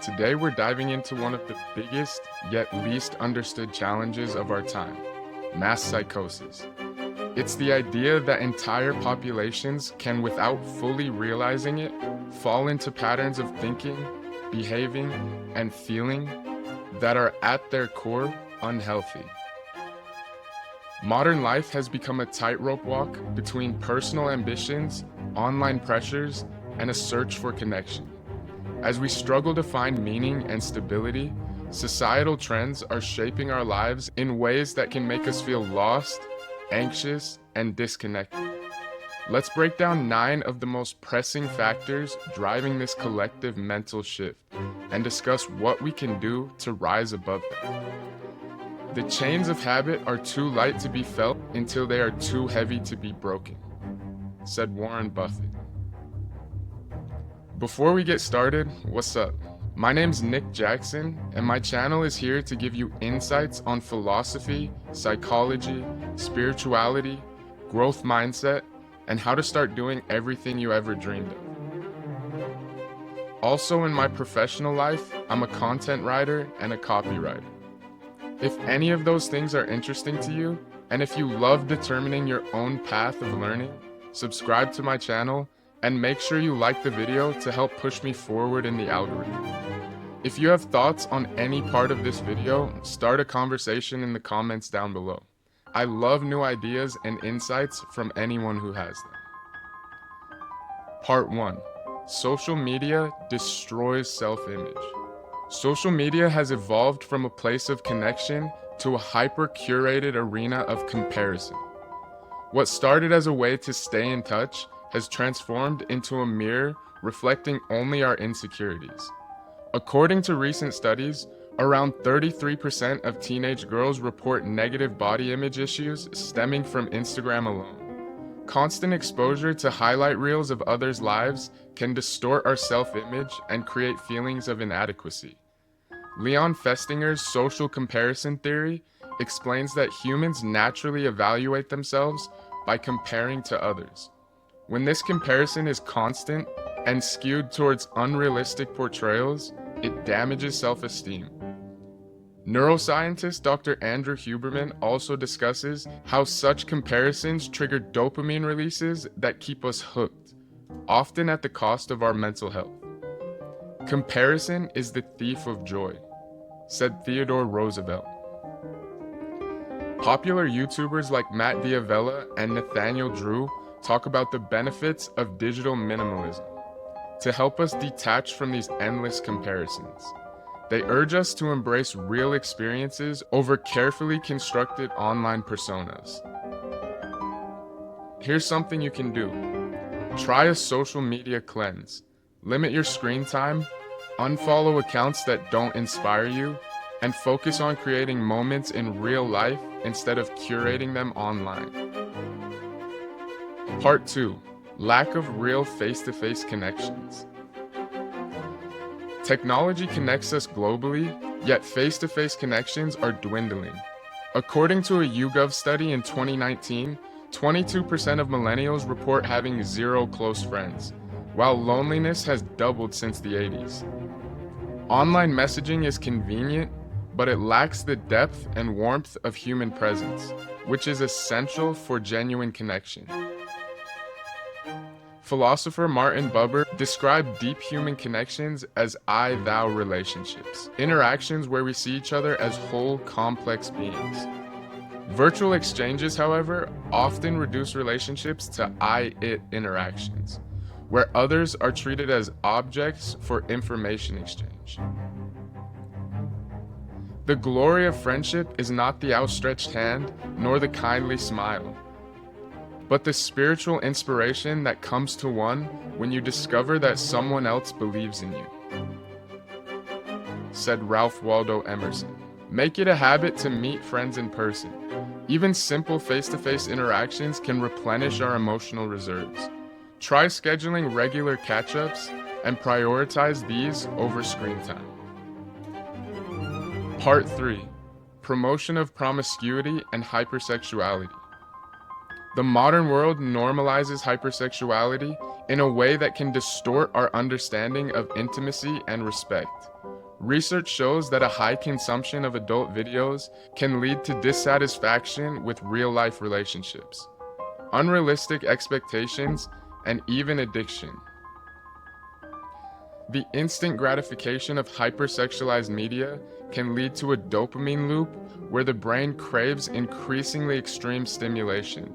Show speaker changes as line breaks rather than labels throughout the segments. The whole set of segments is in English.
Today we're diving into one of the biggest yet least understood challenges of our time, mass psychosis. It's the idea that entire populations can, without fully realizing it, fall into patterns of thinking, behaving, and feeling that are at their core unhealthy. Modern life has become a tightrope walk between personal ambitions, online pressures, and a search for connection. As we struggle to find meaning and stability, societal trends are shaping our lives in ways that can make us feel lost, anxious, and disconnected. Let's break down 9 of the most pressing factors driving this collective mental shift and discuss what we can do to rise above them. The chains of habit are too light to be felt until they are too heavy to be broken, said Warren Buffett. Before we get started, what's up? My name's Nick Jackson, and my channel is here to give you insights on philosophy, psychology, spirituality, growth mindset, and how to start doing everything you ever dreamed of. Also, in my professional life, I'm a content writer and a copywriter. If any of those things are interesting to you, and if you love determining your own path of learning, subscribe to my channel and make sure you like the video to help push me forward in the algorithm. If you have thoughts on any part of this video, start a conversation in the comments down below. I love new ideas and insights from anyone who has them. Part 1. Social media destroys self-image. Social media has evolved from a place of connection to a hyper-curated arena of comparison. What started as a way to stay in touch has transformed into a mirror reflecting only our insecurities. According to recent studies, around 33% of teenage girls report negative body image issues stemming from Instagram alone. Constant exposure to highlight reels of others' lives can distort our self-image and create feelings of inadequacy. Leon Festinger's social comparison theory explains that humans naturally evaluate themselves by comparing to others. When this comparison is constant and skewed towards unrealistic portrayals, it damages self-esteem. Neuroscientist Dr. Andrew Huberman also discusses how such comparisons trigger dopamine releases that keep us hooked, often at the cost of our mental health. Comparison is the thief of joy, said Theodore Roosevelt. Popular YouTubers like Matt Diavella and Nathaniel Drew talk about the benefits of digital minimalism to help us detach from these endless comparisons. They urge us to embrace real experiences over carefully constructed online personas. Here's something you can do. Try a social media cleanse. Limit your screen time, unfollow accounts that don't inspire you, and focus on creating moments in real life instead of curating them online. Part 2. Lack of real face-to-face connections. Technology connects us globally, yet face-to-face connections are dwindling. According to a YouGov study in 2019, 22% of millennials report having 0 close friends, while loneliness has doubled since the 80s. Online messaging is convenient, but it lacks the depth and warmth of human presence, which is essential for genuine connection. Philosopher Martin Buber described deep human connections as I-thou relationships, interactions where we see each other as whole, complex beings. Virtual exchanges, however, often reduce relationships to I-it interactions, where others are treated as objects for information exchange. The glory of friendship is not the outstretched hand, nor the kindly smile, but the spiritual inspiration that comes to one when you discover that someone else believes in you, said Ralph Waldo Emerson. Make it a habit to meet friends in person. Even simple face-to-face interactions can replenish our emotional reserves. Try scheduling regular catch-ups and prioritize these over screen time. Part 3. Promotion of promiscuity and hypersexuality. The modern world normalizes hypersexuality in a way that can distort our understanding of intimacy and respect. Research shows that a high consumption of adult videos can lead to dissatisfaction with real-life relationships, unrealistic expectations, and even addiction. The instant gratification of hypersexualized media can lead to a dopamine loop where the brain craves increasingly extreme stimulation,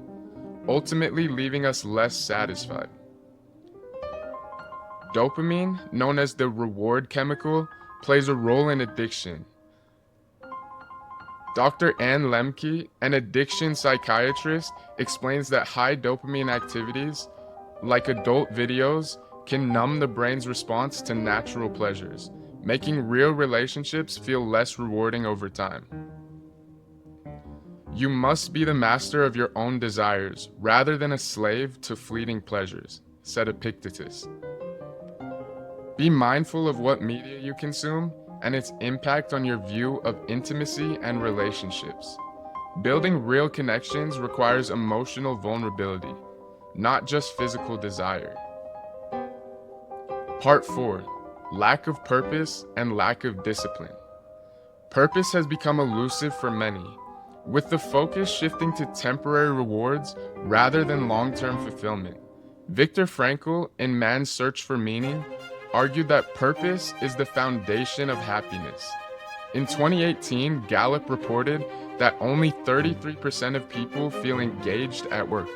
ultimately leaving us less satisfied. Dopamine, known as the reward chemical, plays a role in addiction. Dr. Ann Lemke, an addiction psychiatrist, explains that high dopamine activities, like adult videos, can numb the brain's response to natural pleasures, making real relationships feel less rewarding over time. You must be the master of your own desires rather than a slave to fleeting pleasures, said Epictetus. Be mindful of what media you consume and its impact on your view of intimacy and relationships. Building real connections requires emotional vulnerability, not just physical desire. Part 4. Lack of purpose and lack of discipline. Purpose has become elusive for many, with the focus shifting to temporary rewards rather than long-term fulfillment. Viktor Frankl, in Man's Search for Meaning, argued that purpose is the foundation of happiness. In 2018, Gallup reported that only 33% of people feel engaged at work,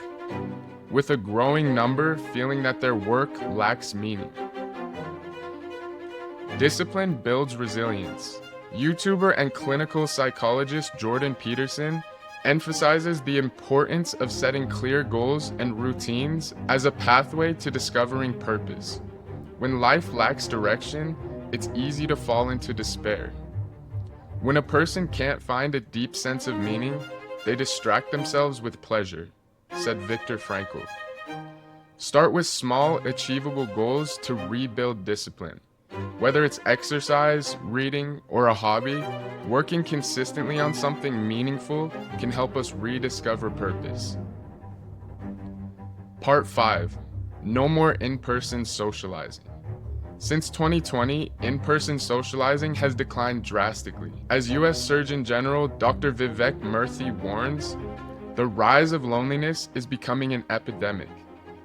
with a growing number feeling that their work lacks meaning. Discipline builds resilience. YouTuber and clinical psychologist Jordan Peterson emphasizes the importance of setting clear goals and routines as a pathway to discovering purpose. When life lacks direction, it's easy to fall into despair. When a person can't find a deep sense of meaning, they distract themselves with pleasure, said Viktor Frankl. Start with small, achievable goals to rebuild discipline. Whether it's exercise, reading, or a hobby, working consistently on something meaningful can help us rediscover purpose. Part 5. No more in-person socializing. Since 2020, in-person socializing has declined drastically. As U.S. Surgeon General Dr. Vivek Murthy warns, the rise of loneliness is becoming an epidemic,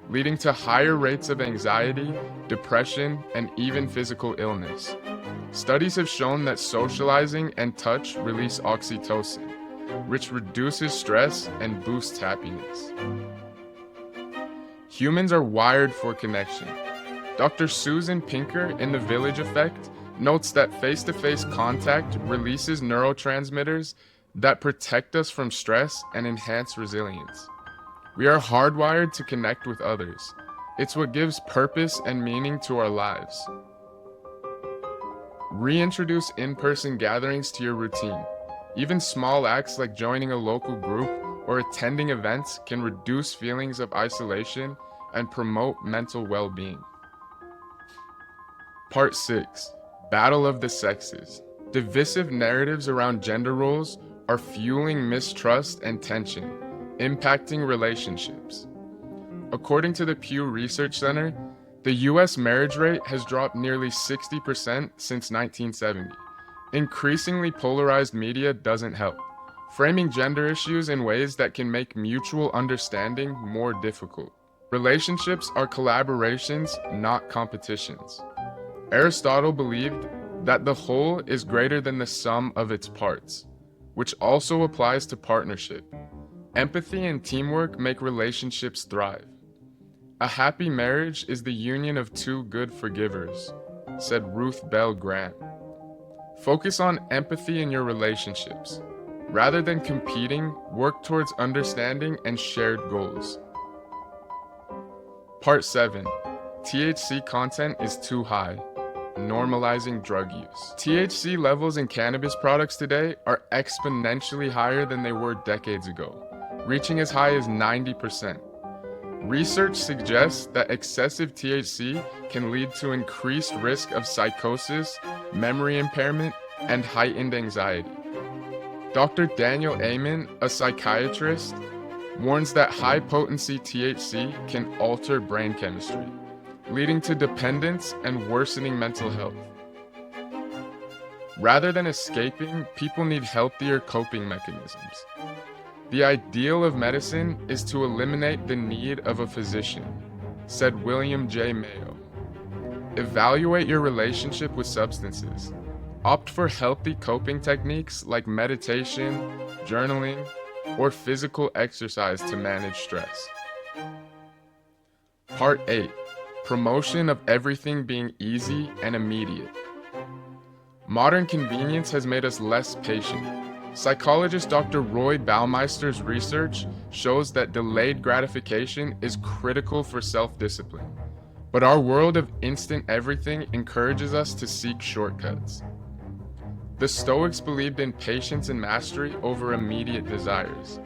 leading to higher rates of anxiety, depression, and even physical illness. Studies have shown that socializing and touch release oxytocin, which reduces stress and boosts happiness. Humans are wired for connection. Dr. Susan Pinker in The Village Effect notes that face-to-face contact releases neurotransmitters that protect us from stress and enhance resilience. We are hardwired to connect with others. It's what gives purpose and meaning to our lives. Reintroduce in-person gatherings to your routine. Even small acts like joining a local group or attending events can reduce feelings of isolation and promote mental well-being. Part 6. Battle of the Sexes. Divisive narratives around gender roles are fueling mistrust and tension, impacting relationships. According to the Pew Research Center, the U.S. marriage rate has dropped nearly 60% since 1970. Increasingly polarized media doesn't help, framing gender issues in ways that can make mutual understanding more difficult. Relationships are collaborations, not competitions. Aristotle believed that the whole is greater than the sum of its parts, which also applies to partnership. Empathy and teamwork make relationships thrive. A happy marriage is the union of two good forgivers, said Ruth Bell Grant. Focus on empathy in your relationships. Rather than competing, work towards understanding and shared goals. Part 7. THC content is too high. Normalizing drug use. THC levels in cannabis products today are exponentially higher than they were decades ago, reaching as high as 90%. Research suggests that excessive THC can lead to increased risk of psychosis, memory impairment, and heightened anxiety. Dr. Daniel Amen, a psychiatrist, warns that high-potency THC can alter brain chemistry, leading to dependence and worsening mental health. Rather than escaping, people need healthier coping mechanisms. The ideal of medicine is to eliminate the need of a physician, said William J. Mayo. Evaluate your relationship with substances. Opt for healthy coping techniques like meditation, journaling, or physical exercise to manage stress. Part 8. Promotion of everything being easy and immediate. Modern convenience has made us less patient. Psychologist Dr. Roy Baumeister's research shows that delayed gratification is critical for self-discipline. But our world of instant everything encourages us to seek shortcuts. The Stoics believed in patience and mastery over immediate desires.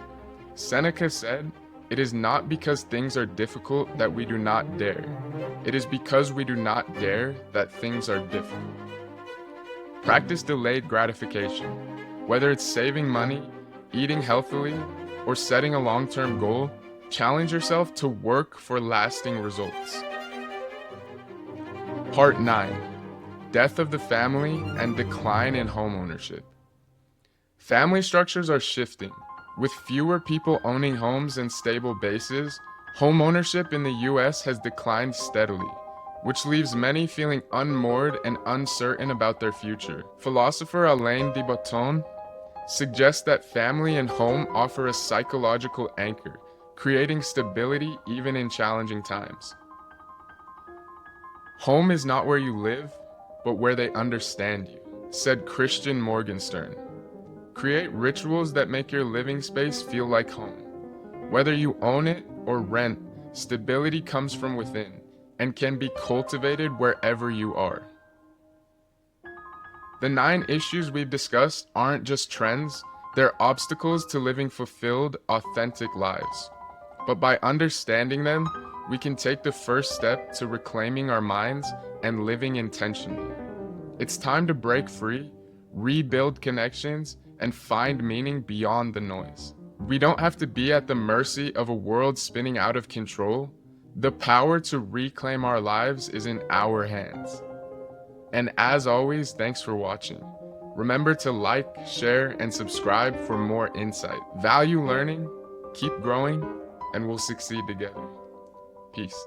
Seneca said, "It is not because things are difficult that we do not dare. It is because we do not dare that things are difficult." Practice delayed gratification. Whether it's saving money, eating healthily, or setting a long-term goal, challenge yourself to work for lasting results. Part 9. Death of the family and decline in homeownership. Family structures are shifting. With fewer people owning homes and stable bases, homeownership in the US has declined steadily, which leaves many feeling unmoored and uncertain about their future. Philosopher Alain de Botton suggests that family and home offer a psychological anchor, creating stability even in challenging times. "Home is not where you live, but where they understand you," said Christian Morgenstern. Create rituals that make your living space feel like home. Whether you own it or rent, stability comes from within and can be cultivated wherever you are. The 9 issues we've discussed aren't just trends, they're obstacles to living fulfilled, authentic lives. But by understanding them, we can take the first step to reclaiming our minds and living intentionally. It's time to break free, rebuild connections, and find meaning beyond the noise. We don't have to be at the mercy of a world spinning out of control. The power to reclaim our lives is in our hands. And as always, thanks for watching. Remember to like, share, and subscribe for more insight. Value learning, keep growing, and we'll succeed together. Peace.